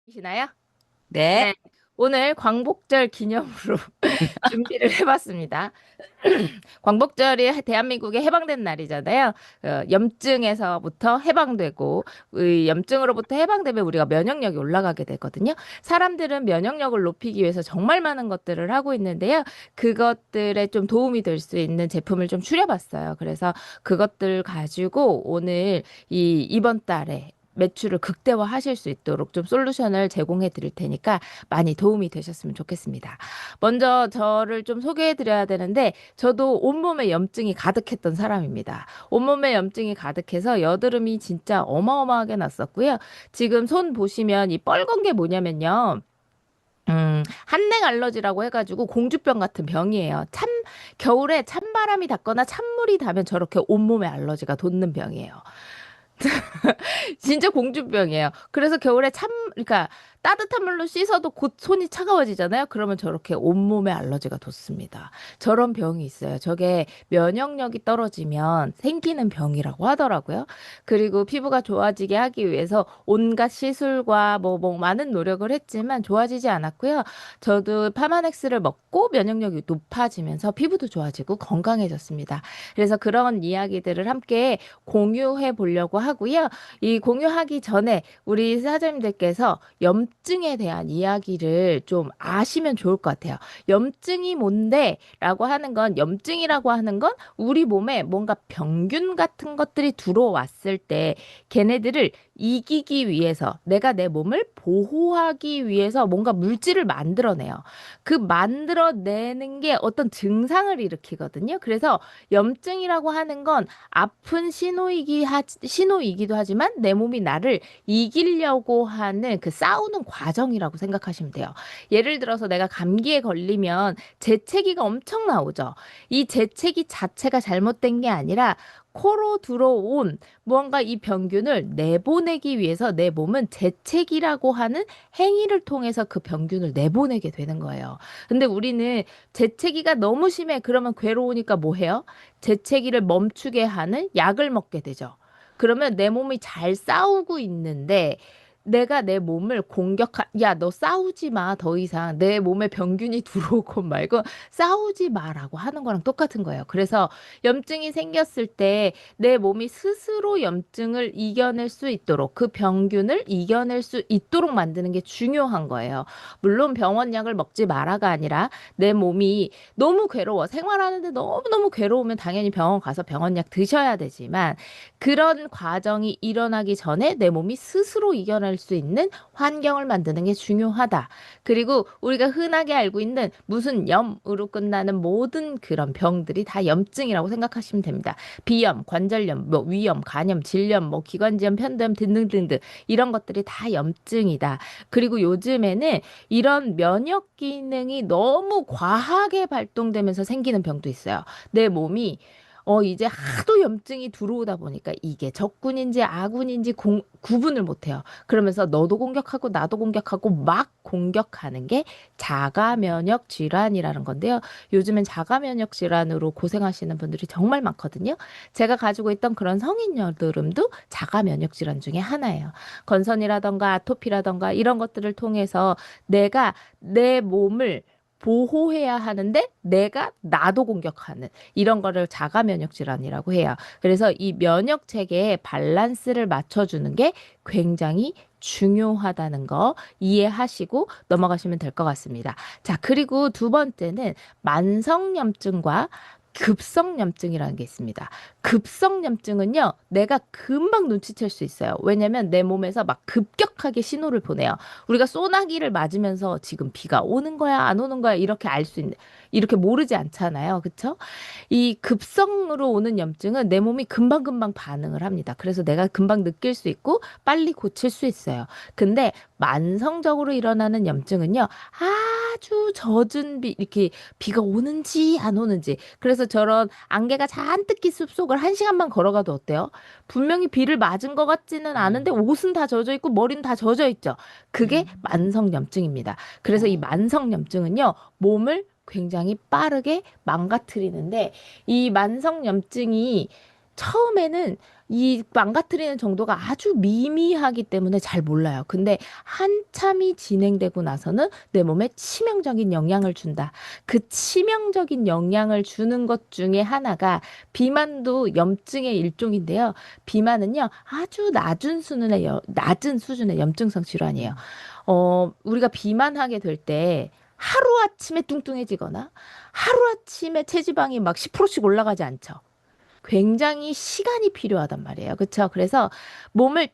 시나요? 네. 네. 오늘 광복절 기념으로 준비를 해봤습니다. 광복절이 대한민국에 해방된 날이잖아요. 염증에서부터 해방되고, 이 염증으로부터 해방되면 우리가 면역력이 올라가게 되거든요. 사람들은 면역력을 높이기 위해서 정말 많은 것들을 하고 있는데요. 그것들에 좀 도움이 될 수 있는 제품을 좀 추려봤어요. 그래서 그것들 가지고 오늘 이번 달에 매출을 극대화하실 수 있도록 좀 솔루션을 제공해 드릴 테니까 많이 도움이 되셨으면 좋겠습니다. 먼저 저를 좀 소개해 드려야 되는데 저도 온몸에 염증이 가득했던 사람입니다. 온몸에 염증이 가득해서 여드름이 진짜 어마어마하게 났었고요. 지금 손 보시면 이 뻘건 게 뭐냐면요. 한냉 알러지라고 해가지고 공주병 같은 병이에요. 겨울에 찬바람이 닿거나 찬물이 닿으면 저렇게 온몸에 알러지가 돋는 병이에요. 진짜 공주병이에요. 그래서 겨울에 그러니까 따뜻한 물로 씻어도 곧 손이 차가워지잖아요. 그러면 저렇게 온몸에 알러지가 돋습니다. 저런 병이 있어요. 저게 면역력이 떨어지면 생기는 병이라고 하더라고요. 그리고 피부가 좋아지게 하기 위해서 온갖 시술과 뭐 많은 노력을 했지만 좋아지지 않았고요. 저도 파마넥스를 먹고 면역력이 높아지면서 피부도 좋아지고 건강해졌습니다. 그래서 그런 이야기들을 함께 공유해 보려고 하고요. 이 공유하기 전에 우리 사장님들께서 염증에 대한 이야기를 좀 아시면 좋을 것 같아요. 염증이 뭔데? 라고 하는 건, 염증이라고 하는 건 우리 몸에 뭔가 병균 같은 것들이 들어왔을 때 걔네들을 이기기 위해서 내가 내 몸을 보호하기 위해서 뭔가 물질을 만들어내요. 그 만들어내는 게 어떤 증상을 일으키거든요. 그래서 염증이라고 하는 건 아픈 신호이기도 하지만 내 몸이 나를 이기려고 하는 그 싸우는 과정이라고 생각하시면 돼요. 예를 들어서 내가 감기에 걸리면 재채기가 엄청 나오죠. 이 재채기 자체가 잘못된 게 아니라 코로 들어온 무언가 이 병균을 내보내기 위해서 내 몸은 재채기라고 하는 행위를 통해서 그 병균을 내보내게 되는 거예요. 근데 우리는 재채기가 너무 심해. 그러면 괴로우니까 뭐 해요? 재채기를 멈추게 하는 약을 먹게 되죠. 그러면 내 몸이 잘 싸우고 있는데 내가 내 몸을 야, 너 싸우지 마, 더 이상. 내 몸에 병균이 들어오고 말고 싸우지 마라고 하는 거랑 똑같은 거예요. 그래서 염증이 생겼을 때 내 몸이 스스로 염증을 이겨낼 수 있도록 그 병균을 이겨낼 수 있도록 만드는 게 중요한 거예요. 물론 병원 약을 먹지 마라가 아니라 내 몸이 너무 괴로워. 생활하는데 너무너무 괴로우면 당연히 병원 가서 병원 약 드셔야 되지만 그런 과정이 일어나기 전에 내 몸이 스스로 이겨낼 수 있는 환경을 만드는 게 중요하다. 그리고 우리가 흔하게 알고 있는 무슨 염으로 끝나는 모든 그런 병들이 다 염증이라고 생각하시면 됩니다. 비염, 관절염, 뭐 위염, 간염, 질염, 뭐 기관지염, 편도염 등등등등 이런 것들이 다 염증이다. 그리고 요즘에는 이런 면역 기능이 너무 과하게 발동되면서 생기는 병도 있어요. 내 몸이 이제 하도 염증이 들어오다 보니까 이게 적군인지 아군인지 구분을 못해요. 그러면서 너도 공격하고 나도 공격하고 막 공격하는 게 자가 면역 질환이라는 건데요. 요즘엔 자가 면역 질환으로 고생하시는 분들이 정말 많거든요. 제가 가지고 있던 그런 성인 여드름도 자가 면역 질환 중에 하나예요. 건선이라던가 아토피라던가 이런 것들을 통해서 내가 내 몸을 보호해야 하는데 내가 나도 공격하는 이런 거를 자가 면역 질환이라고 해요. 그래서 이 면역 체계에 밸런스를 맞춰주는 게 굉장히 중요하다는 거 이해하시고 넘어가시면 될 것 같습니다. 자, 그리고 두 번째는 만성염증과 급성염증이라는 게 있습니다. 급성염증은요, 내가 금방 눈치챌 수 있어요. 왜냐면 내 몸에서 막 급격하게 신호를 보내요. 우리가 소나기를 맞으면서 지금 비가 오는 거야, 안 오는 거야, 이렇게 알 수 있는, 이렇게 모르지 않잖아요. 그쵸? 이 급성으로 오는 염증은 내 몸이 금방금방 반응을 합니다. 그래서 내가 금방 느낄 수 있고 빨리 고칠 수 있어요. 근데 만성적으로 일어나는 염증은요, 아주 젖은 이렇게 비가 오는지 안 오는지. 그래서 저런 안개가 잔뜩 낀 숲속을 한 시간만 걸어가도 어때요? 분명히 비를 맞은 것 같지는 않은데 음, 옷은 다 젖어 있고 머리는 다 젖어 있죠. 그게 음, 만성염증입니다. 그래서 이 어, 만성염증은요, 몸을 굉장히 빠르게 망가뜨리는데 이 만성염증이 처음에는 이 망가뜨리는 정도가 아주 미미하기 때문에 잘 몰라요. 근데 한참이 진행되고 나서는 내 몸에 치명적인 영향을 준다. 그 치명적인 영향을 주는 것 중에 하나가 비만도 염증의 일종인데요. 비만은요, 아주 낮은 수준의 염증성 질환이에요. 우리가 비만하게 될 때 하루아침에 뚱뚱해지거나 하루아침에 체지방이 막 10%씩 올라가지 않죠. 굉장히 시간이 필요하단 말이에요. 그렇죠? 그래서 몸을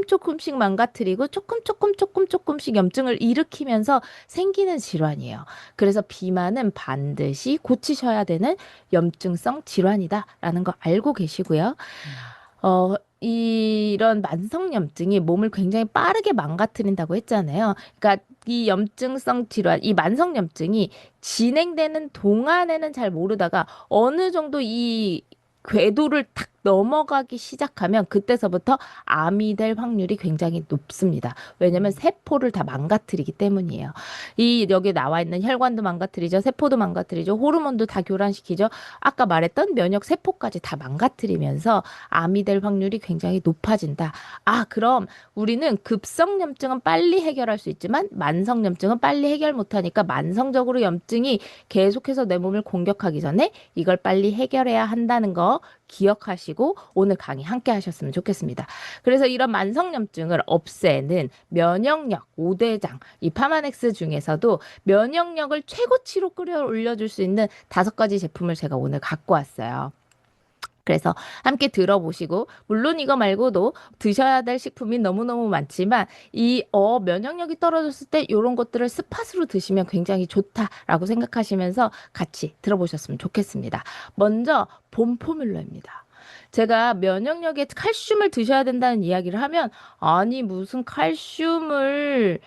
조금씩 망가뜨리고 조금씩 염증을 일으키면서 생기는 질환이에요. 그래서 비만은 반드시 고치셔야 되는 염증성 질환이다라는 거 알고 계시고요. 이런 만성염증이 몸을 굉장히 빠르게 망가뜨린다고 했잖아요. 그러니까 이 염증성 질환, 이 만성염증이 진행되는 동안에는 잘 모르다가 어느 정도 이 궤도를 탁 넘어가기 시작하면 그때서부터 암이 될 확률이 굉장히 높습니다. 왜냐면 세포를 다 망가뜨리기 때문이에요. 여기 나와 있는 혈관도 망가뜨리죠. 세포도 망가뜨리죠. 호르몬도 다 교란시키죠. 아까 말했던 면역 세포까지 다 망가뜨리면서 암이 될 확률이 굉장히 높아진다. 그럼 우리는 급성염증은 빨리 해결할 수 있지만 만성염증은 빨리 해결 못하니까 만성적으로 염증이 계속해서 내 몸을 공격하기 전에 이걸 빨리 해결해야 한다는 거 기억하시고 오늘 강의 함께 하셨으면 좋겠습니다. 그래서 이런 만성염증을 없애는 면역력 5대장, 이 파마넥스 중에서도 면역력을 최고치로 끌어올려줄 수 있는 5가지 제품을 제가 오늘 갖고 왔어요. 그래서 함께 들어보시고, 물론 이거 말고도 드셔야 될 식품이 너무너무 많지만, 면역력이 떨어졌을 때 이런 것들을 스팟으로 드시면 굉장히 좋다라고 생각하시면서 같이 들어보셨으면 좋겠습니다. 먼저, 봄포뮬러입니다. 제가 면역력에 칼슘을 드셔야 된다는 이야기를 하면, 아니, 무슨 칼슘은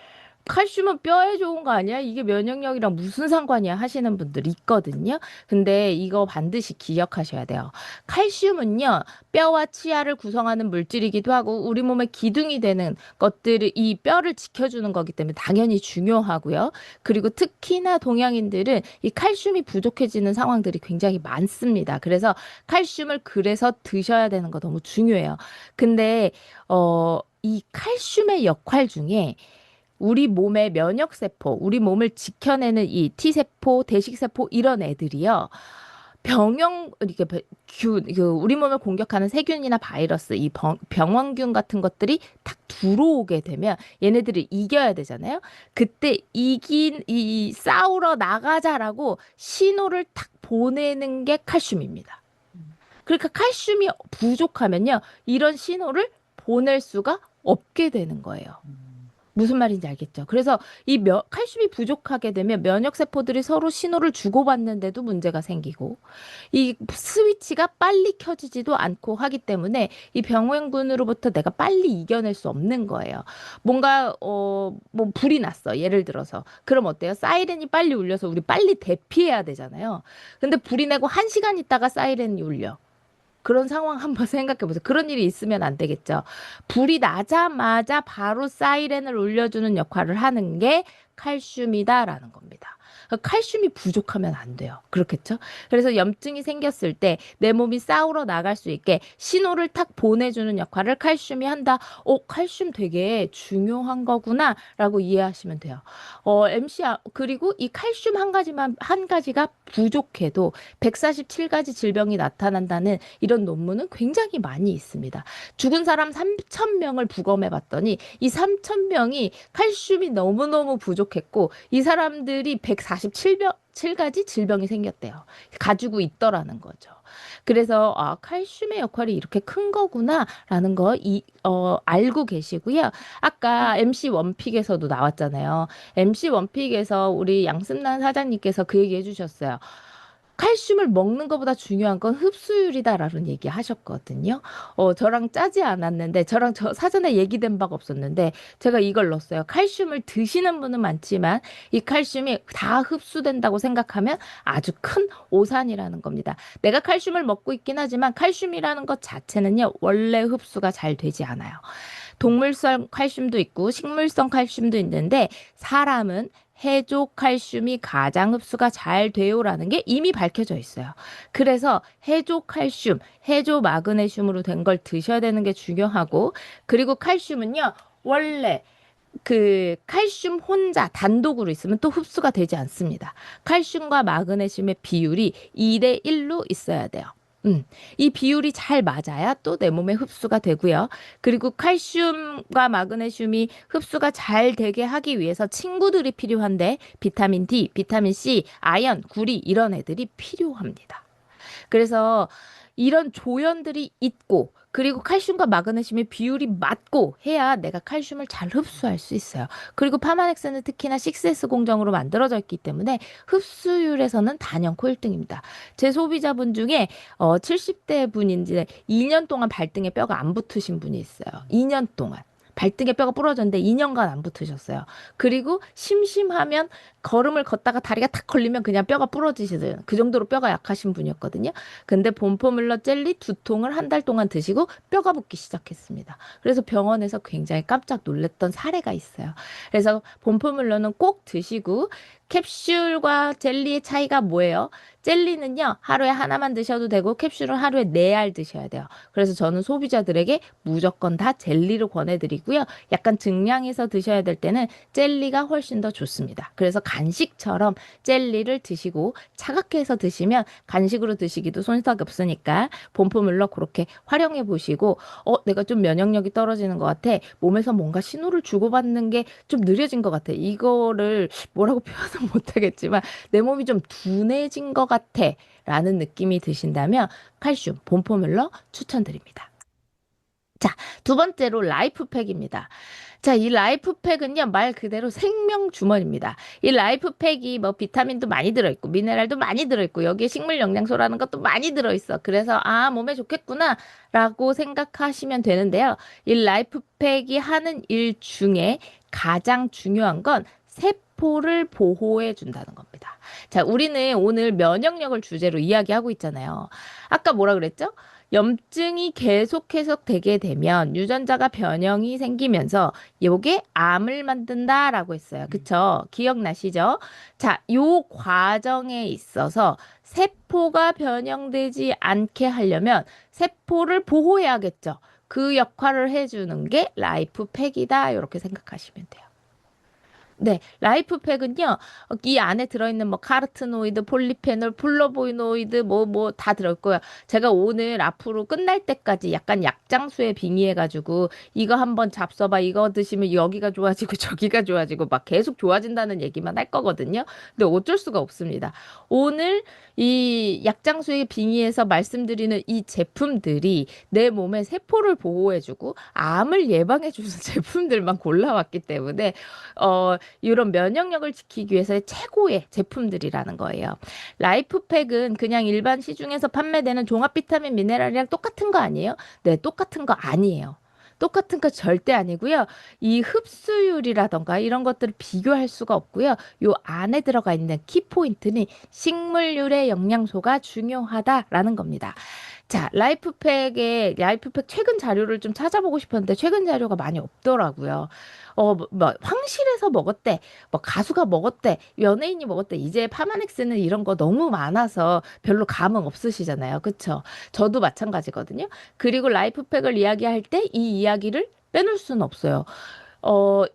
뼈에 좋은 거 아니야? 이게 면역력이랑 무슨 상관이야? 하시는 분들 있거든요. 근데 이거 반드시 기억하셔야 돼요. 칼슘은요, 뼈와 치아를 구성하는 물질이기도 하고, 우리 몸의 기둥이 되는 것들을, 이 뼈를 지켜주는 거기 때문에 당연히 중요하고요. 그리고 특히나 동양인들은 이 칼슘이 부족해지는 상황들이 굉장히 많습니다. 그래서 칼슘을 그래서 드셔야 되는 거 너무 중요해요. 근데, 이 칼슘의 역할 중에 우리 몸의 면역세포, 우리 몸을 지켜내는 이 T세포, 대식세포, 이런 애들이요. 우리 몸을 공격하는 세균이나 바이러스, 병원균 같은 것들이 딱 들어오게 되면 얘네들을 이겨야 되잖아요. 그때 싸우러 나가자라고 신호를 딱 보내는 게 칼슘입니다. 그러니까 칼슘이 부족하면요. 이런 신호를 보낼 수가 없게 되는 거예요. 무슨 말인지 알겠죠? 그래서 칼슘이 부족하게 되면 면역세포들이 서로 신호를 주고받는데도 문제가 생기고, 이 스위치가 빨리 켜지지도 않고 하기 때문에 이 병원군으로부터 내가 빨리 이겨낼 수 없는 거예요. 뭐 불이 났어. 예를 들어서. 그럼 어때요? 사이렌이 빨리 울려서 우리 빨리 대피해야 되잖아요. 근데 불이 내고 1시간 있다가 사이렌이 울려. 그런 상황 한번 생각해 보세요. 그런 일이 있으면 안 되겠죠. 불이 나자마자 바로 사이렌을 울려주는 역할을 하는 게 칼슘이다라는 겁니다. 칼슘이 부족하면 안 돼요. 그렇겠죠? 그래서 염증이 생겼을 때 내 몸이 싸우러 나갈 수 있게 신호를 탁 보내주는 역할을 칼슘이 한다. 칼슘 되게 중요한 거구나 라고 이해하시면 돼요. 그리고 이 칼슘 한 가지가 부족해도 147가지 질병이 나타난다는 이런 논문은 굉장히 많이 있습니다. 죽은 사람 3,000명을 부검해 봤더니 이 3,000명이 칼슘이 너무너무 부족했고 이 사람들이 147가지 질병이 생겼대요. 가지고 있더라는 거죠. 그래서 칼슘의 역할이 이렇게 큰 거구나라는 거 알고 계시고요. 아까 MC 원픽에서도 나왔잖아요. MC 원픽에서 우리 양승란 사장님께서 그 얘기 해주셨어요. 칼슘을 먹는 것보다 중요한 건 흡수율이다라는 얘기 하셨거든요. 저랑 짜지 않았는데, 사전에 얘기된 바가 없었는데, 제가 이걸 넣었어요. 칼슘을 드시는 분은 많지만, 이 칼슘이 다 흡수된다고 생각하면 아주 큰 오산이라는 겁니다. 내가 칼슘을 먹고 있긴 하지만, 칼슘이라는 것 자체는요, 원래 흡수가 잘 되지 않아요. 동물성 칼슘도 있고 식물성 칼슘도 있는데 사람은 해조 칼슘이 가장 흡수가 잘 돼요라는 게 이미 밝혀져 있어요. 그래서 해조 칼슘, 해조 마그네슘으로 된 걸 드셔야 되는 게 중요하고 그리고 칼슘은요. 원래 그 칼슘 혼자 단독으로 있으면 또 흡수가 되지 않습니다. 칼슘과 마그네슘의 비율이 2대 1로 있어야 돼요. 이 비율이 잘 맞아야 또 내 몸에 흡수가 되고요. 그리고 칼슘과 마그네슘이 흡수가 잘 되게 하기 위해서 친구들이 필요한데 비타민 D, 비타민 C, 아연, 구리 이런 애들이 필요합니다. 그래서 이런 조연들이 있고 그리고 칼슘과 마그네슘의 비율이 맞고 해야 내가 칼슘을 잘 흡수할 수 있어요. 그리고 파마넥스는 특히나 6S 공정으로 만들어져 있기 때문에 흡수율에서는 단연코 1등입니다. 제 소비자분 중에 70대 분인지 2년 동안 발등에 뼈가 안 붙으신 분이 있어요. 2년 동안. 발등에 뼈가 부러졌는데 2년간 안 붙으셨어요. 그리고 심심하면 걸음을 걷다가 다리가 탁 걸리면 그냥 뼈가 부러지시는 그 정도로 뼈가 약하신 분이었거든요. 근데 본포뮬러 젤리 2통을 한 달 동안 드시고 뼈가 붙기 시작했습니다. 그래서 병원에서 굉장히 깜짝 놀랐던 사례가 있어요. 그래서 본포뮬러는 꼭 드시고 캡슐과 젤리의 차이가 뭐예요? 젤리는요, 하루에 하나만 드셔도 되고 캡슐은 하루에 4알 드셔야 돼요. 그래서 저는 소비자들에게 무조건 다 젤리를 권해드리고요. 약간 증량해서 드셔야 될 때는 젤리가 훨씬 더 좋습니다. 그래서 간식처럼 젤리를 드시고 차갑게 해서 드시면 간식으로 드시기도 손색이 없으니까 본포물러 그렇게 활용해 보시고 내가 좀 면역력이 떨어지는 것 같아. 몸에서 뭔가 신호를 주고받는 게 좀 느려진 것 같아. 이거를 뭐라고 표현은 못하겠지만 내 몸이 좀 둔해진 것 같아 라는 느낌이 드신다면 칼슘 본포뮬러 추천드립니다. 자, 두 번째로 라이프팩입니다. 자, 이 라이프팩은요, 말 그대로 생명 주머니입니다. 이 라이프팩이 뭐 비타민도 많이 들어있고, 미네랄도 많이 들어있고, 여기에 식물 영양소라는 것도 많이 들어있어. 그래서, 아, 몸에 좋겠구나, 라고 생각하시면 되는데요. 이 라이프팩이 하는 일 중에 가장 중요한 건 세포를 보호해 준다는 겁니다. 자, 우리는 오늘 면역력을 주제로 이야기하고 있잖아요. 아까 뭐라 그랬죠? 염증이 계속해서 되게 되면 유전자가 변형이 생기면서 요게 암을 만든다라고 했어요. 그쵸? 기억나시죠? 자, 요 과정에 있어서 세포가 변형되지 않게 하려면 세포를 보호해야겠죠. 그 역할을 해주는 게 라이프팩이다. 이렇게 생각하시면 돼요. 네, 라이프팩은요, 이 안에 들어있는 뭐 카르트노이드, 폴리페놀, 플로보노이드, 뭐 다 들어있고요. 제가 오늘 앞으로 끝날 때까지 약간 약장수에 빙의해가지고 이거 한번 잡숴봐, 이거 드시면 여기가 좋아지고 저기가 좋아지고 막 계속 좋아진다는 얘기만 할 거거든요. 근데 어쩔 수가 없습니다. 오늘 이 약장수에 빙의해서 말씀드리는 이 제품들이 내 몸의 세포를 보호해주고 암을 예방해주는 제품들만 골라왔기 때문에 이런 면역력을 지키기 위해서의 최고의 제품들이라는 거예요. 라이프팩은 그냥 일반 시중에서 판매되는 종합 비타민 미네랄이랑 똑같은 거 아니에요? 네, 똑같은 거 아니에요. 똑같은 거 절대 아니고요. 이 흡수율이라던가 이런 것들을 비교할 수가 없고요. 요 안에 들어가 있는 키포인트는 식물유래 영양소가 중요하다라는 겁니다. 자, 라이프팩 최근 자료를 좀 찾아보고 싶었는데 최근 자료가 많이 없더라고요. 황실에서 먹었대, 뭐 가수가 먹었대, 연예인이 먹었대. 이제 파마넥스는 이런 거 너무 많아서 별로 감흥 없으시잖아요. 그쵸? 저도 마찬가지거든요. 그리고 라이프팩을 이야기할 때 이 이야기를 빼놓을 수는 없어요.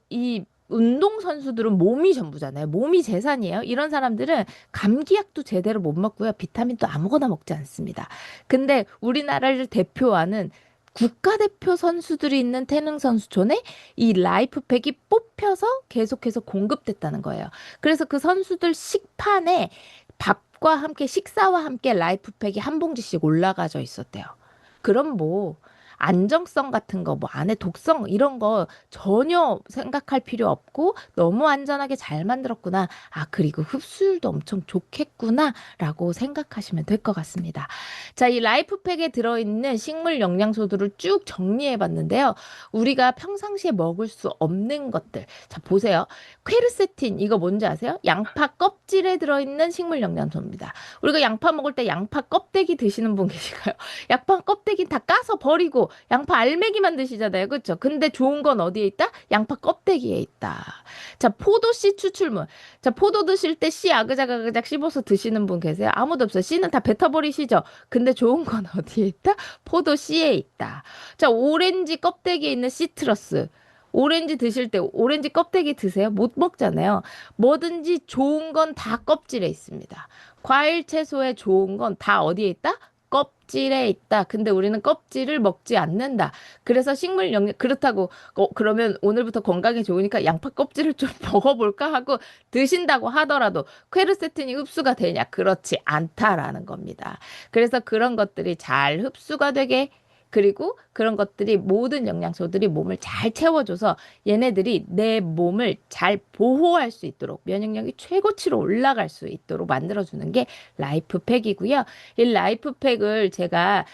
이 운동선수들은 몸이 전부잖아요. 몸이 재산이에요. 이런 사람들은 감기약도 제대로 못 먹고요. 비타민도 아무거나 먹지 않습니다. 근데 우리나라를 대표하는 국가대표 선수들이 있는 태능선수촌에 이 라이프팩이 뽑혀서 계속해서 공급됐다는 거예요. 그래서 그 선수들 식판에 밥과 함께 식사와 함께 라이프팩이 한 봉지씩 올라가져 있었대요. 그럼 뭐 안정성 같은 거, 뭐 안에 독성 이런 거 전혀 생각할 필요 없고 너무 안전하게 잘 만들었구나. 아, 그리고 흡수율도 엄청 좋겠구나라고 생각하시면 될 것 같습니다. 자, 이 라이프팩에 들어있는 식물 영양소들을 쭉 정리해 봤는데요. 우리가 평상시에 먹을 수 없는 것들. 자, 보세요. 퀘르세틴 이거 뭔지 아세요? 양파 껍질에 들어있는 식물 영양소입니다. 우리가 양파 먹을 때 양파 껍데기 드시는 분 계실까요? 양파 껍데기 다 까서 버리고 양파 알맹이만 드시잖아요. 그렇죠? 근데 좋은 건 어디에 있다? 양파 껍데기에 있다. 자, 포도씨 추출물. 자, 포도 드실 때 씨 아그작아그작 씹어서 드시는 분 계세요? 아무도 없어요. 씨는 다 뱉어버리시죠? 근데 좋은 건 어디에 있다? 포도 씨에 있다. 자, 오렌지 껍데기에 있는 시트러스. 오렌지 드실 때 오렌지 껍데기 드세요? 못 먹잖아요. 뭐든지 좋은 건 다 껍질에 있습니다. 과일 채소에 좋은 건 다 어디에 있다? 껍질에 있다. 근데 우리는 껍질을 먹지 않는다. 그래서 식물 영양, 그렇다고, 그러면 오늘부터 건강에 좋으니까 양파 껍질을 좀 먹어볼까 하고 드신다고 하더라도 퀘르세틴이 흡수가 되냐? 그렇지 않다라는 겁니다. 그래서 그런 것들이 잘 흡수가 되게 그리고 그런 것들이 모든 영양소들이 몸을 잘 채워줘서 얘네들이 내 몸을 잘 보호할 수 있도록 면역력이 최고치로 올라갈 수 있도록 만들어주는 게 라이프팩이고요. 이 라이프팩을 제가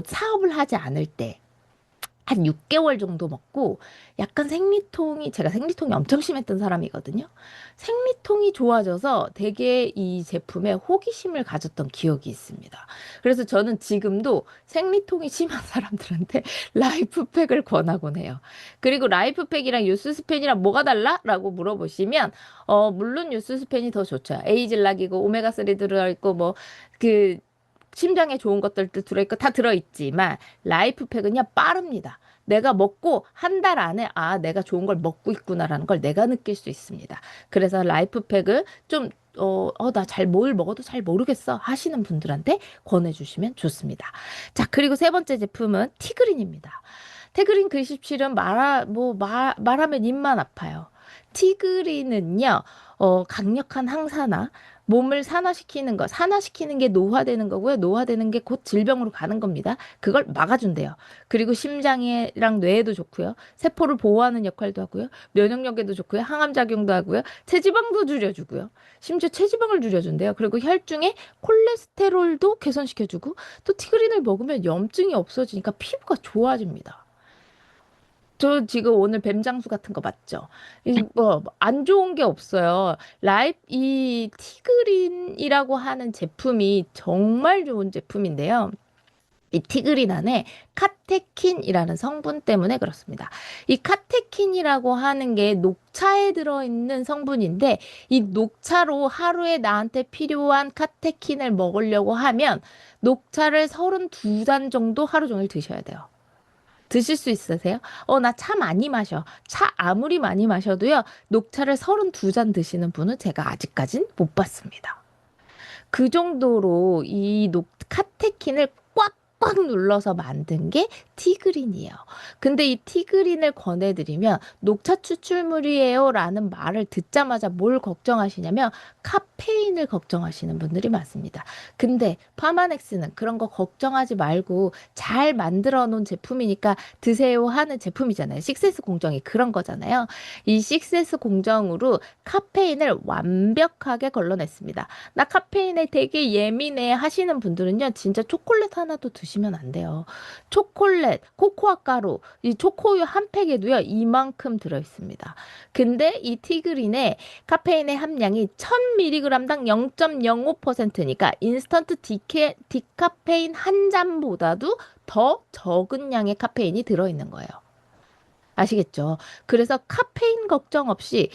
사업을 하지 않을 때 한 6개월 정도 먹고 약간 생리통이 제가 생리통이 엄청 심했던 사람이거든요. 생리통이 좋아져서 되게 이 제품에 호기심을 가졌던 기억이 있습니다. 그래서 저는 지금도 생리통이 심한 사람들한테 라이프팩을 권하곤 해요. 그리고 라이프팩이랑 유스스펜이랑 뭐가 달라? 라고 물어보시면 물론 유스스펜이 더 좋죠. 에이즐락이고 오메가3 들어있고 그 심장에 좋은 것들도 들어있고 다 들어있지만 라이프팩은요 빠릅니다. 내가 먹고 한 달 안에 아 내가 좋은 걸 먹고 있구나라는 걸 내가 느낄 수 있습니다. 그래서 라이프팩을 좀 나 잘 뭘 먹어도 잘 모르겠어 하시는 분들한테 권해주시면 좋습니다. 자, 그리고 세 번째 제품은 티그린입니다. 티그린 글십실은 말하면 입만 아파요. 티그린은요, 강력한 항산화, 몸을 산화시키는 게 노화되는 거고요. 노화되는 게 곧 질병으로 가는 겁니다. 그걸 막아준대요. 그리고 심장이랑 뇌에도 좋고요. 세포를 보호하는 역할도 하고요. 면역력에도 좋고요. 항암작용도 하고요. 체지방도 줄여주고요. 심지어 체지방을 줄여준대요. 그리고 혈중의 콜레스테롤도 개선시켜주고 또 티그린을 먹으면 염증이 없어지니까 피부가 좋아집니다. 저 지금 오늘 뱀장수 같은 거 맞죠? 안 좋은 게 없어요. 이 티그린이라고 하는 제품이 정말 좋은 제품인데요. 이 티그린 안에 카테킨이라는 성분 때문에 그렇습니다. 이 카테킨이라고 하는 게 녹차에 들어있는 성분인데 이 녹차로 하루에 나한테 필요한 카테킨을 먹으려고 하면 녹차를 32잔 정도 하루 종일 드셔야 돼요. 드실 수 있으세요? 나 차 많이 마셔. 차 아무리 많이 마셔도요, 녹차를 32잔 드시는 분은 제가 아직까진 못 봤습니다. 그 정도로 카테킨을 꽉꽉 눌러서 만든 게 티그린이에요. 근데 이 티그린을 권해드리면 녹차 추출물이에요 라는 말을 듣자마자 뭘 걱정하시냐면 카페인을 걱정하시는 분들이 많습니다. 근데 파마넥스는 그런 거 걱정하지 말고 잘 만들어 놓은 제품이니까 드세요 하는 제품이잖아요. 식세스 공정이 그런 거잖아요. 이 식세스 공정으로 카페인을 완벽하게 걸러냈습니다. 나 카페인에 되게 예민해 하시는 분들은요, 진짜 초콜릿 하나도 드시면 안 돼요. 초콜릿, 코코아 가루, 이 초코우유 한 팩에도요, 이만큼 들어있습니다. 근데 이 티그린의 카페인의 함량이 1000mg당 0.05%니까 인스턴트 디카페인 한 잔보다도 더 적은 양의 카페인이 들어있는 거예요. 아시겠죠? 그래서 카페인 걱정 없이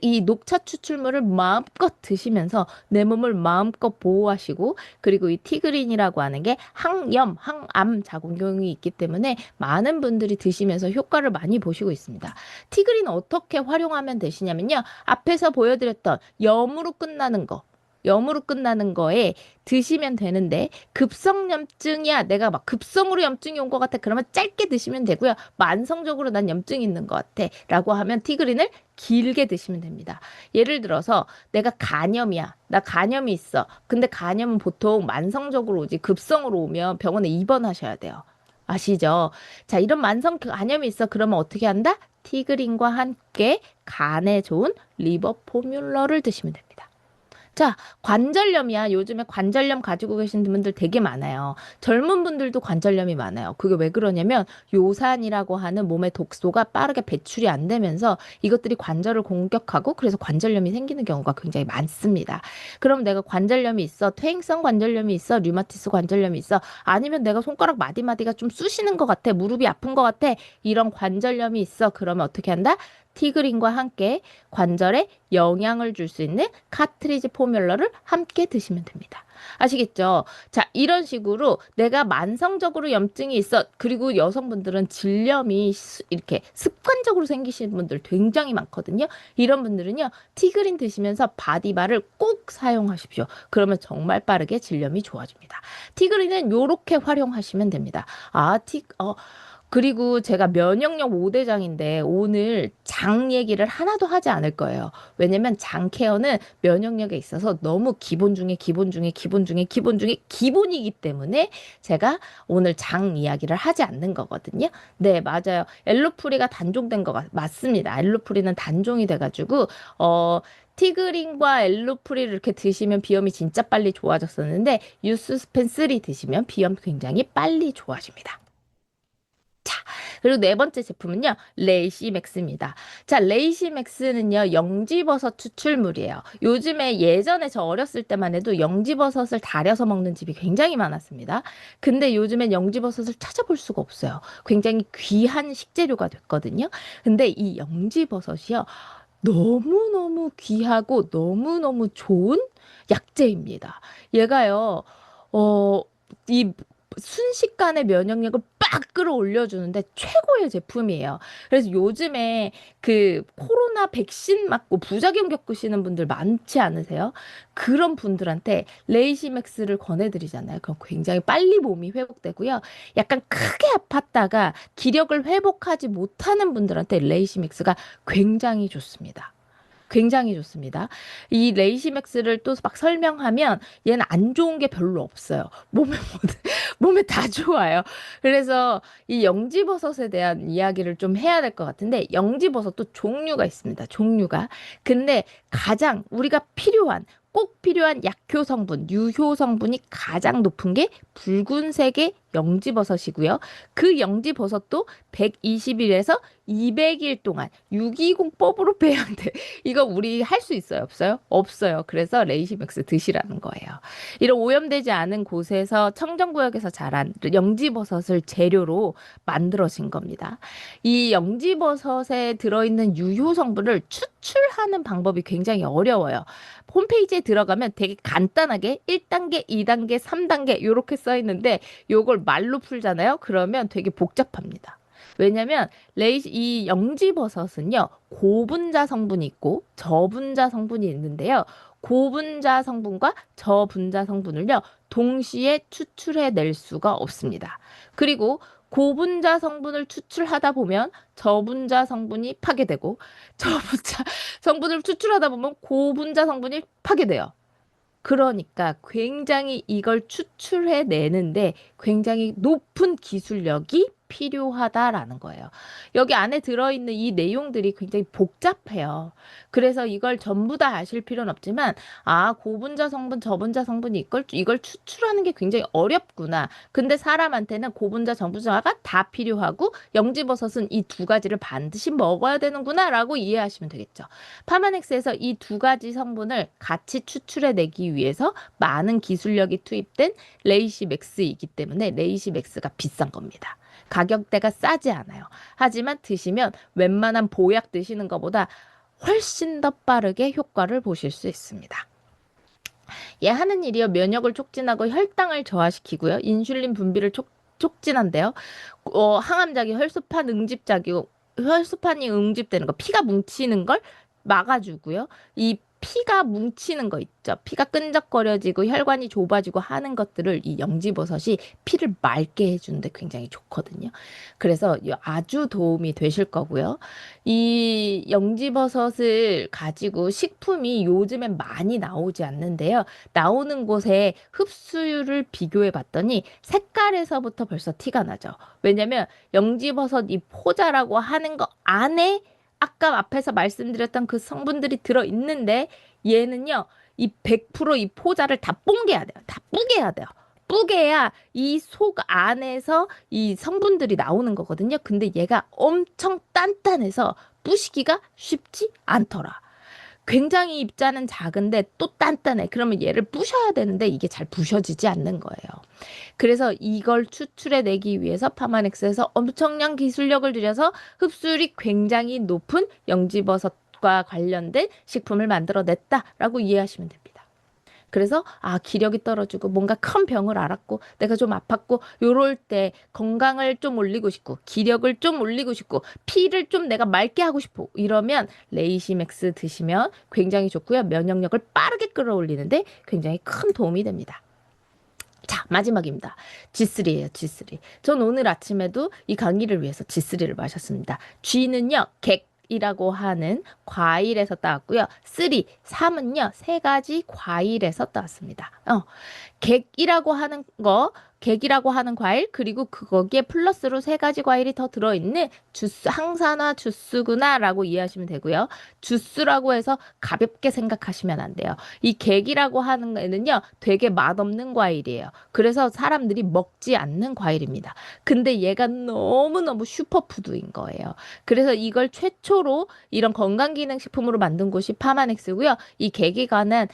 이 녹차 추출물을 마음껏 드시면서 내 몸을 마음껏 보호하시고 그리고 이 티그린이라고 하는 게 항염, 항암 작용이 있기 때문에 많은 분들이 드시면서 효과를 많이 보시고 있습니다. 티그린 어떻게 활용하면 되시냐면요. 앞에서 보여드렸던 염으로 끝나는 거에 드시면 되는데 급성염증이야. 내가 막 급성으로 염증이 온 것 같아. 그러면 짧게 드시면 되고요. 만성적으로 난 염증이 있는 것 같아. 라고 하면 티그린을 길게 드시면 됩니다. 예를 들어서 내가 간염이야. 나 간염이 있어. 근데 간염은 보통 만성적으로 오지 급성으로 오면 병원에 입원하셔야 돼요. 아시죠? 자, 이런 만성 간염이 있어. 그러면 어떻게 한다? 티그린과 함께 간에 좋은 리버포뮬러를 드시면 됩니다. 자, 관절염이야. 요즘에 관절염 가지고 계신 분들 되게 많아요. 젊은 분들도 관절염이 많아요. 그게 왜 그러냐면 요산이라고 하는 몸의 독소가 빠르게 배출이 안 되면서 이것들이 관절을 공격하고 그래서 관절염이 생기는 경우가 굉장히 많습니다. 그럼 내가 관절염이 있어, 퇴행성 관절염이 있어, 류마티스 관절염이 있어, 아니면 내가 손가락 마디마디가 좀 쑤시는 것 같아, 무릎이 아픈 것 같아, 이런 관절염이 있어. 그러면 어떻게 한다? 티그린과 함께 관절에 영향을 줄 수 있는 카트리지 포뮬러를 함께 드시면 됩니다. 아시겠죠? 자, 이런 식으로 내가 만성적으로 염증이 있어. 그리고 여성분들은 질염이 이렇게 습관적으로 생기시는 분들 굉장히 많거든요. 이런 분들은요, 티그린 드시면서 바디바를 꼭 사용하십시오. 그러면 정말 빠르게 질염이 좋아집니다. 티그린은 요렇게 활용하시면 됩니다. 그리고 제가 면역력 5대장인데 오늘 장 얘기를 하나도 하지 않을 거예요. 왜냐면 장 케어는 면역력에 있어서 너무 기본 중에 기본 중에 기본 중에 기본 중에 기본이기 때문에 제가 오늘 장 이야기를 하지 않는 거거든요. 네, 맞아요. 엘루프리가 단종된 거 맞습니다. 엘루프리는 단종이 돼가지고 티그린과 엘루프리를 이렇게 드시면 비염이 진짜 빨리 좋아졌었는데 유스스펜 3 드시면 비염 굉장히 빨리 좋아집니다. 자, 그리고 네 번째 제품은요, 레이시맥스입니다. 자, 레이시맥스는요, 영지버섯 추출물이에요. 요즘에 예전에 저 어렸을 때만 해도 영지버섯을 달여서 먹는 집이 굉장히 많았습니다. 근데 요즘엔 영지버섯을 찾아볼 수가 없어요. 굉장히 귀한 식재료가 됐거든요. 근데 이 영지버섯이요, 너무너무 귀하고 너무너무 좋은 약재입니다. 얘가요, 어, 이 순식간에 면역력을 빡 끌어올려주는데 최고의 제품이에요. 그래서 요즘에 그 코로나 백신 맞고 부작용 겪으시는 분들 많지 않으세요? 그런 분들한테 레이시맥스를 권해드리잖아요. 그럼 굉장히 빨리 몸이 회복되고요. 약간 크게 아팠다가 기력을 회복하지 못하는 분들한테 레이시맥스가 굉장히 좋습니다. 굉장히 좋습니다. 이 레이시맥스를 또 막 설명하면 얘는 안 좋은 게 별로 없어요. 몸에 다 좋아요. 그래서 이 영지버섯에 대한 이야기를 좀 해야 될 것 같은데 영지버섯도 종류가 있습니다. 종류가. 근데 가장 우리가 필요한 꼭 필요한 약효 성분, 유효 성분이 가장 높은 게 붉은색의 영지버섯이고요. 그 영지버섯도 120일에서 200일 동안 620법으로 배양돼. 이거 우리 할 수 있어요? 없어요? 없어요. 그래서 레이시맥스 드시라는 거예요. 이런 오염되지 않은 곳에서 청정구역에서 자란 영지버섯을 재료로 만들어진 겁니다. 이 영지버섯에 들어있는 유효 성분을 추출하는 방법이 굉장히 어려워요. 홈페이지에 들어가면 되게 간단하게 1단계, 2단계, 3단계 이렇게 써 있는데 요걸 말로 풀잖아요. 그러면 되게 복잡합니다. 왜냐면 이 영지버섯은요 고분자 성분이 있고 저분자 성분이 있는데요. 고분자 성분과 저분자 성분을요 동시에 추출해낼 수가 없습니다. 그리고 고분자 성분을 추출하다 보면 저분자 성분이 파괴되고 저분자 성분을 추출하다 보면 고분자 성분이 파괴돼요. 그러니까 굉장히 이걸 추출해내는데 굉장히 높은 기술력이 필요하다라는 거예요. 여기 안에 들어있는 이 내용들이 굉장히 복잡해요. 그래서 이걸 전부 다 아실 필요는 없지만, 고분자 성분, 저분자 성분이 이걸 추출하는 게 굉장히 어렵구나. 근데 사람한테는 고분자, 저분자가 다 필요하고, 영지버섯은 이 두 가지를 반드시 먹어야 되는구나라고 이해하시면 되겠죠. 파마넥스에서 이 두 가지 성분을 같이 추출해내기 위해서 많은 기술력이 투입된 레이시맥스이기 때문에 레이시맥스가 비싼 겁니다. 가격대가 싸지 않아요. 하지만 드시면 웬만한 보약 드시는 것보다 훨씬 더 빠르게 효과를 보실 수 있습니다. 얘 하는 일이요. 면역을 촉진하고 혈당을 저하시키고요. 인슐린 분비를 촉진한대요. 항암작용, 혈소판이 응집되는 거, 피가 뭉치는 걸 막아주고요. 이 피가 뭉치는 거 있죠. 피가 끈적거려지고 혈관이 좁아지고 하는 것들을 이 영지버섯이 피를 맑게 해주는데 굉장히 좋거든요. 그래서 아주 도움이 되실 거고요. 이 영지버섯을 가지고 식품이 요즘엔 많이 나오지 않는데요. 나오는 곳에 흡수율을 비교해 봤더니 색깔에서부터 벌써 티가 나죠. 왜냐면 영지버섯 이 포자라고 하는 거 안에 아까 앞에서 말씀드렸던 그 성분들이 들어있는데 얘는요, 이 100%이 포자를 다 뽕개야 돼요. 다 뿌개야 돼요. 뿌개야 이 속 안에서 이 성분들이 나오는 거거든요. 근데 얘가 엄청 단단해서 부시기가 쉽지 않더라. 굉장히 입자는 작은데 또 단단해. 그러면 얘를 부셔야 되는데 이게 잘 부셔지지 않는 거예요. 그래서 이걸 추출해내기 위해서 파마넥스에서 엄청난 기술력을 들여서 흡수율이 굉장히 높은 영지버섯과 관련된 식품을 만들어냈다라고 이해하시면 됩니다. 그래서 기력이 떨어지고 뭔가 큰 병을 앓았고 내가 좀 아팠고 요럴 때 건강을 좀 올리고 싶고 기력을 좀 올리고 싶고 피를 좀 내가 맑게 하고 싶고 이러면 레이시맥스 드시면 굉장히 좋고요. 면역력을 빠르게 끌어올리는데 굉장히 큰 도움이 됩니다. 자, 마지막입니다. G3예요, G3. 전 오늘 아침에도 이 강의를 위해서 G3를 마셨습니다. G는요, 객이라고 하는 과일에서 따왔고요. 3은요, 세 가지 과일에서 따왔습니다. 객이라고 하는 거, 객이라고 하는 과일, 그리고 거기에 플러스로 세 가지 과일이 더 들어있는 주스, 항산화 주스구나라고 이해하시면 되고요. 주스라고 해서 가볍게 생각하시면 안 돼요. 이 객이라고 하는 애는요, 되게 맛없는 과일이에요. 그래서 사람들이 먹지 않는 과일입니다. 근데 얘가 너무너무 슈퍼푸드인 거예요. 그래서 이걸 최초로 이런 건강기능식품으로 만든 곳이 파마넥스고요. 이 객에 관한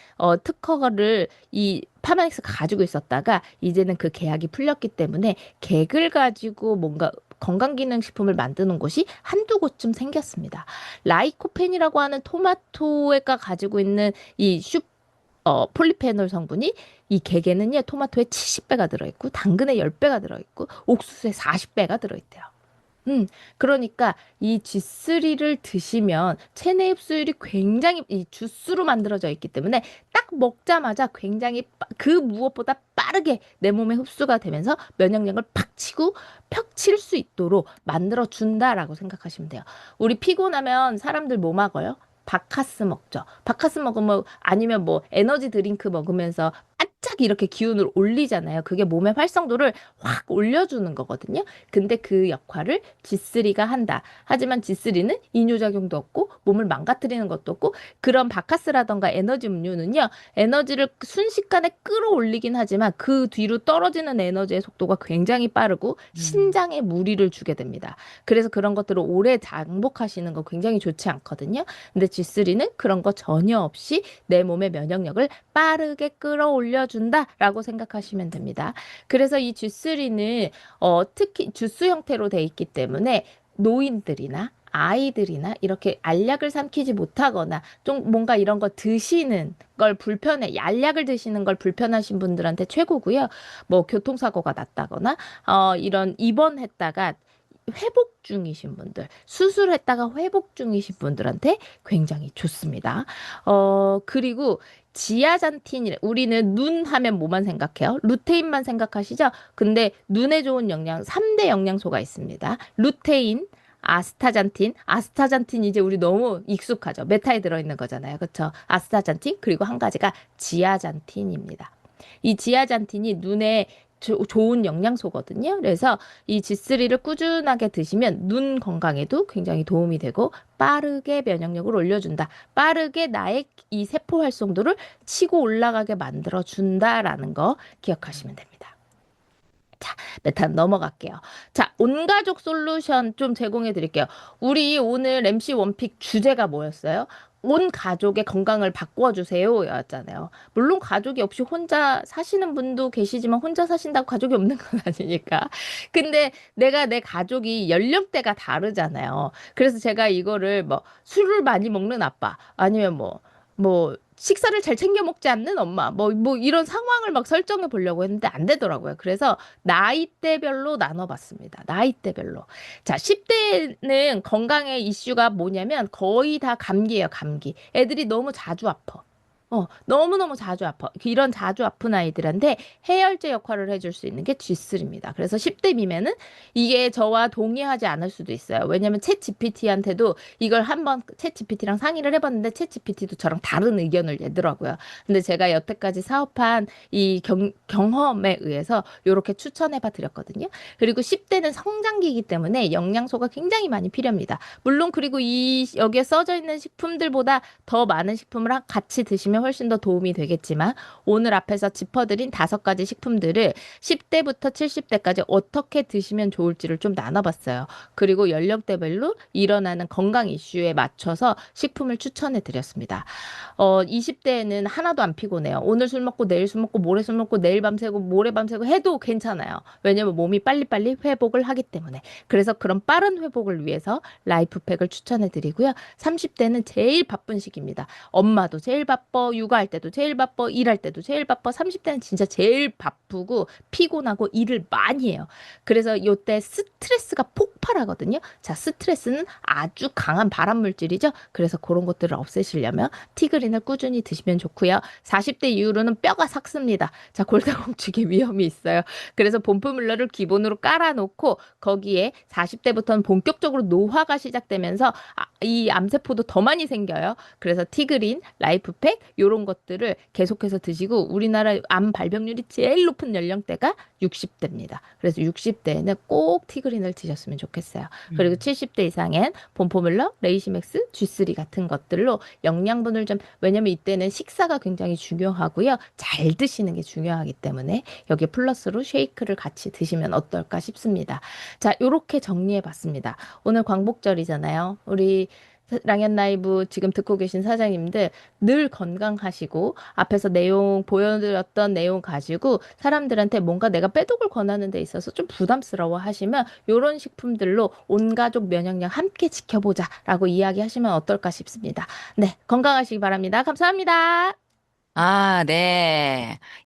특허를 이 파마넥스가 가지고 있었다가 이제는 그 계약이 풀렸기 때문에 객을 가지고 뭔가 건강기능식품을 만드는 곳이 한두 곳쯤 생겼습니다. 라이코펜이라고 하는 토마토가 가지고 있는 이 폴리페놀 성분이 이 객에는요, 토마토에 70배가 들어있고, 당근에 10배가 들어있고, 옥수수에 40배가 들어있대요. 그러니까 이 G3를 드시면 체내 흡수율이 굉장히 이 주스로 만들어져 있기 때문에 딱 먹자마자 굉장히 그 무엇보다 빠르게 내 몸에 흡수가 되면서 면역력을 팍 치고 팍 칠 수 있도록 만들어 준다라고 생각하시면 돼요. 우리 피곤하면 사람들 뭐 먹어요? 바카스 먹죠. 바카스 먹으면 아니면 뭐 에너지 드링크 먹으면서 바짝 이렇게 기운을 올리잖아요. 그게 몸의 활성도를 확 올려주는 거거든요. 근데 그 역할을 G3가 한다. 하지만 G3는 이뇨작용도 없고 몸을 망가뜨리는 것도 없고 그런 바카스라던가 에너지 음료는요. 에너지를 순식간에 끌어올리긴 하지만 그 뒤로 떨어지는 에너지의 속도가 굉장히 빠르고 신장에 무리를 주게 됩니다. 그래서 그런 것들을 오래 장복하시는 거 굉장히 좋지 않거든요. 근데 G3는 그런 거 전혀 없이 내 몸의 면역력을 빠르게 끌어올려준다라고 생각하시면 됩니다. 그래서 이 G3는 특히 주스 형태로 돼 있기 때문에 노인들이나 아이들이나 이렇게 알약을 삼키지 못하거나 좀 뭔가 이런 거 드시는 걸 알약을 드시는 걸 불편하신 분들한테 최고고요. 뭐 교통사고가 났다거나 이런 입원했다가 회복 중이신 분들, 수술했다가 회복 중이신 분들한테 굉장히 좋습니다. 그리고 지아잔틴이 우리는 눈 하면 뭐만 생각해요? 루테인만 생각하시죠? 근데 눈에 좋은 3대 영양소가 있습니다. 루테인, 아스타잔틴 이제 우리 너무 익숙하죠. 메타에 들어있는 거잖아요. 그렇죠? 아스타잔틴 그리고 한 가지가 지아잔틴입니다. 이 지아잔틴이 눈에 좋은 영양소거든요. 그래서 이 G3를 꾸준하게 드시면 눈 건강에도 굉장히 도움이 되고 빠르게 면역력을 올려준다. 빠르게 나의 이 세포 활성도를 치고 올라가게 만들어준다라는 거 기억하시면 됩니다. 자, 메탄 넘어갈게요. 자, 온가족 솔루션 좀 제공해 드릴게요. 우리 오늘 MC 원픽 주제가 뭐였어요? 온 가족의 건강을 바꿔주세요 였잖아요. 물론 가족이 없이 혼자 사시는 분도 계시지만 혼자 사신다고 가족이 없는 건 아니니까. 근데 내가 내 가족이 연령대가 다르잖아요. 그래서 제가 이거를 뭐 술을 많이 먹는 아빠 아니면 뭐 식사를 잘 챙겨 먹지 않는 엄마, 뭐 이런 상황을 막 설정해 보려고 했는데 안 되더라고요. 그래서 나이대별로 나눠봤습니다. 나이대별로. 자, 10대는 건강의 이슈가 뭐냐면 거의 다 감기예요, 감기. 애들이 너무 자주 아파. 너무너무 자주 아파. 이런 자주 아픈 아이들한테 해열제 역할을 해줄 수 있는 게 G3입니다. 그래서 10대 미만은 이게 저와 동의하지 않을 수도 있어요. 왜냐면 챗 GPT한테도 이걸 한번 챗 GPT랑 상의를 해봤는데 챗 GPT도 저랑 다른 의견을 내더라고요. 근데 제가 여태까지 사업한 이 경험에 의해서 이렇게 추천해봐 드렸거든요. 그리고 10대는 성장기이기 때문에 영양소가 굉장히 많이 필요합니다. 물론 그리고 여기에 써져 있는 식품들보다 더 많은 식품을 같이 드시면 훨씬 더 도움이 되겠지만 오늘 앞에서 짚어드린 5가지 식품들을 10대부터 70대까지 어떻게 드시면 좋을지를 좀 나눠봤어요. 그리고 연령대별로 일어나는 건강 이슈에 맞춰서 식품을 추천해 드렸습니다. 20대에는 하나도 안 피곤해요. 오늘 술 먹고 내일 술 먹고 모레 술 먹고 내일 밤새고 모레 밤새고 해도 괜찮아요. 왜냐면 몸이 빨리빨리 회복을 하기 때문에. 그래서 그런 빠른 회복을 위해서 라이프팩을 추천해 드리고요. 30대는 제일 바쁜 시기입니다. 엄마도 제일 바빠, 육아할 때도 제일 바빠, 일할 때도 제일 바빠. 30대는 진짜 제일 바쁘고 피곤하고 일을 많이 해요. 그래서 요때 스트레스가 폭발하거든요. 자, 스트레스는 아주 강한 발암 물질이죠. 그래서 그런 것들을 없애시려면 티그린을 꾸준히 드시면 좋고요. 40대 이후로는 뼈가 삭습니다. 자, 골다공증의 위험이 있어요. 그래서 본프뮬러를 기본으로 깔아놓고 거기에 40대부터는 본격적으로 노화가 시작되면서 이 암세포도 더 많이 생겨요. 그래서 티그린, 라이프팩 요런 것들을 계속해서 드시고 우리나라 암 발병률이 제일 높은 연령대가 60대입니다. 그래서 60대에는 꼭 티그린을 드셨으면 좋겠어요. 그리고 음. 70대 이상엔 본포뮬러, 레이시맥스, G3 같은 것들로 영양분을 좀 왜냐면 이때는 식사가 굉장히 중요하고요. 잘 드시는 게 중요하기 때문에 여기 플러스로 쉐이크를 같이 드시면 어떨까 싶습니다. 자, 요렇게 정리해 봤습니다. 오늘 광복절이잖아요. 우리 랑연 라이브 지금 듣고 계신 사장님들 늘 건강하시고 앞에서 내용 보여드렸던 내용 가지고 사람들한테 뭔가 내가 빼독을 권하는 데 있어서 좀 부담스러워 하시면 요런 식품들로 온 가족 면역력 함께 지켜보자라고 이야기하시면 어떨까 싶습니다. 네, 건강하시기 바랍니다. 감사합니다. 아, 네.